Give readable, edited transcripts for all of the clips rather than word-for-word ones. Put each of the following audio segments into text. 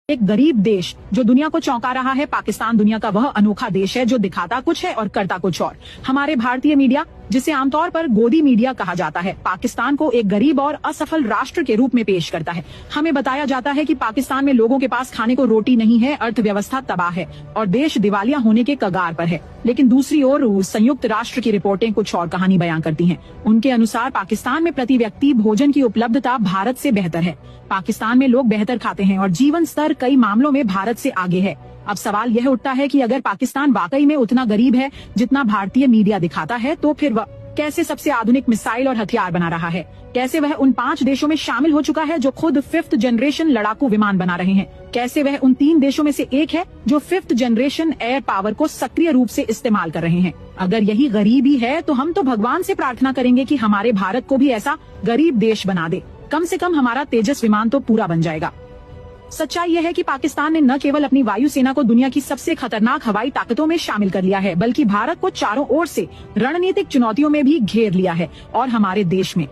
एक गरीब देश जो दुनिया को चौंका रहा है, पाकिस्तान दुनिया का वह अनोखा देश है जो दिखाता कुछ है और करता कुछ और। हमारे भारतीय मीडिया, जिसे आमतौर पर गोदी मीडिया कहा जाता है, पाकिस्तान को एक गरीब और असफल राष्ट्र के रूप में पेश करता है। हमें बताया जाता है कि पाकिस्तान में लोगों के पास खाने को रोटी नहीं है, अर्थव्यवस्था तबाह है और देश दिवालिया होने के कगार पर है। लेकिन दूसरी ओर संयुक्त राष्ट्र की रिपोर्टें कुछ और कहानी बयां करती हैं। उनके अनुसार पाकिस्तान में प्रति व्यक्ति भोजन की उपलब्धता भारत से बेहतर है। पाकिस्तान में लोग बेहतर खाते हैं और जीवन स्तर कई मामलों में भारत से आगे है। अब सवाल यह उठता है कि अगर पाकिस्तान वाकई में उतना गरीब है जितना भारतीय मीडिया दिखाता है, तो फिर वह कैसे सबसे आधुनिक मिसाइल और हथियार बना रहा है? कैसे वह उन 5 देशों में शामिल हो चुका है जो खुद 5th जनरेशन लड़ाकू विमान बना रहे हैं? कैसे वह उन 3 देशों में से एक है जो 5th जनरेशन एयर पावर को सक्रिय रूप से इस्तेमाल कर रहे हैं? अगर यही गरीबी है तो हम तो भगवान से प्रार्थना करेंगे कि हमारे भारत को भी ऐसा गरीब देश बना दे। कम से कम हमारा तेजस विमान तो पूरा बन जाएगा। सच्चाई यह है कि पाकिस्तान ने न केवल अपनी वायुसेना को दुनिया की सबसे खतरनाक हवाई ताकतों में शामिल कर लिया है, बल्कि भारत को चारों ओर से रणनीतिक चुनौतियों में भी घेर लिया है। और हमारे देश में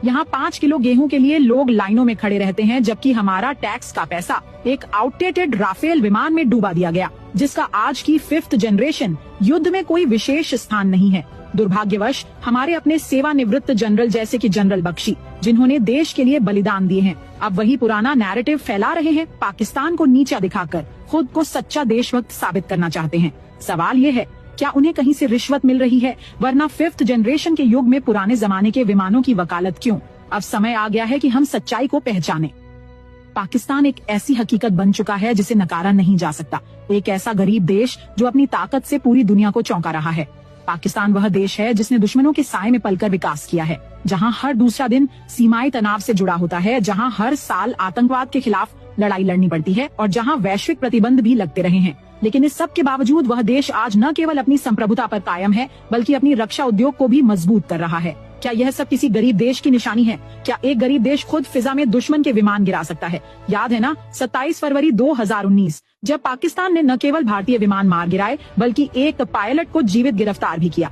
यहाँ 5 किलो गेहूं के लिए लोग लाइनों में खड़े रहते हैं, जबकि हमारा टैक्स का पैसा एक आउटडेटेड राफेल विमान में डूबा दिया गया, जिसका आज की 5th जनरेशन युद्ध में कोई विशेष स्थान नहीं है। दुर्भाग्यवश हमारे अपने सेवानिवृत्त जनरल जैसे कि जनरल बख्शी, जिन्होंने देश के लिए बलिदान दिए हैं, अब वही पुराना नैरेटिव फैला रहे हैं। पाकिस्तान को नीचा दिखाकर खुद को सच्चा देशभक्त साबित करना चाहते हैं। सवाल ये है, क्या उन्हें कहीं से रिश्वत मिल रही है? वरना 5th जनरेशन के युग में पुराने जमाने के विमानों की वकालत क्यों? अब समय आ गया है कि हम सच्चाई को पहचानें। पाकिस्तान एक ऐसी हकीकत बन चुका है जिसे नकारा नहीं जा सकता। एक ऐसा गरीब देश जो अपनी ताकत से पूरी दुनिया को चौंका रहा है। पाकिस्तान वह देश है जिसने दुश्मनों के साए में पलकर विकास किया है, जहां हर दूसरा दिन सीमाई तनाव से जुड़ा होता है, जहां हर साल आतंकवाद के खिलाफ लड़ाई लड़नी पड़ती है और जहां वैश्विक प्रतिबंध भी लगते रहे हैं। लेकिन इस सब के बावजूद वह देश आज न केवल अपनी संप्रभुता पर कायम है, बल्कि अपनी रक्षा उद्योग को भी मजबूत कर रहा है। क्या यह सब किसी गरीब देश की निशानी है? क्या एक गरीब देश खुद फिजा में दुश्मन के विमान गिरा सकता है? याद है ना 27 फरवरी 2019, जब पाकिस्तान ने न केवल भारतीय विमान मार गिराए, बल्कि एक पायलट को जीवित गिरफ्तार भी किया।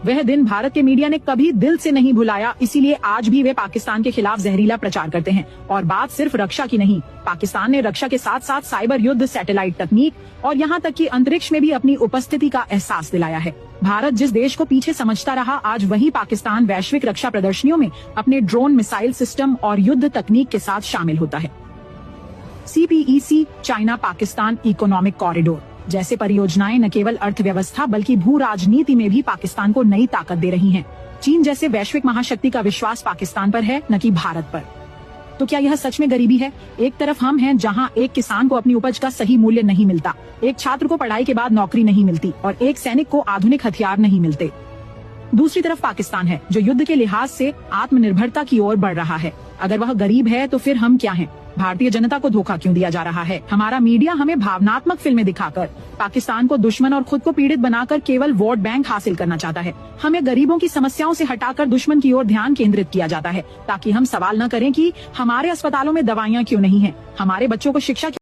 वह दिन भारत के मीडिया ने कभी दिल से नहीं भुलाया, इसीलिए आज भी वे पाकिस्तान के खिलाफ जहरीला प्रचार करते हैं। और बात सिर्फ रक्षा की नहीं, पाकिस्तान ने रक्षा के साथ साथ साइबर युद्ध, सैटेलाइट तकनीक और यहाँ तक कि अंतरिक्ष में भी अपनी उपस्थिति का एहसास दिलाया है। भारत जिस देश को पीछे समझता रहा, आज वही पाकिस्तान वैश्विक रक्षा प्रदर्शनियों में अपने ड्रोन, मिसाइल सिस्टम और युद्ध तकनीक के साथ शामिल होता है। CPEC, China Pakistan economic corridor जैसे परियोजनाएं न केवल अर्थव्यवस्था बल्कि भू राजनीति में भी पाकिस्तान को नई ताकत दे रही हैं। चीन जैसे वैश्विक महाशक्ति का विश्वास पाकिस्तान पर है, न कि भारत पर। तो क्या यह सच में गरीबी है? एक तरफ हम हैं जहां एक किसान को अपनी उपज का सही मूल्य नहीं मिलता, एक छात्र को पढ़ाई के बाद नौकरी नहीं मिलती और एक सैनिक को आधुनिक हथियार नहीं मिलते। दूसरी तरफ पाकिस्तान है जो युद्ध के लिहाज से आत्मनिर्भरता की ओर बढ़ रहा है। अगर वह गरीब है तो फिर हम क्या हैं? भारतीय जनता को धोखा क्यों दिया जा रहा है? हमारा मीडिया हमें भावनात्मक फिल्में दिखाकर पाकिस्तान को दुश्मन और खुद को पीड़ित बनाकर केवल वोट बैंक हासिल करना चाहता है। हमें गरीबों की समस्याओं से हटाकर दुश्मन की ओर ध्यान केंद्रित किया जाता है, ताकि हम सवाल न करें कि हमारे अस्पतालों में दवाइयाँ क्यों नहीं है, हमारे बच्चों को शिक्षा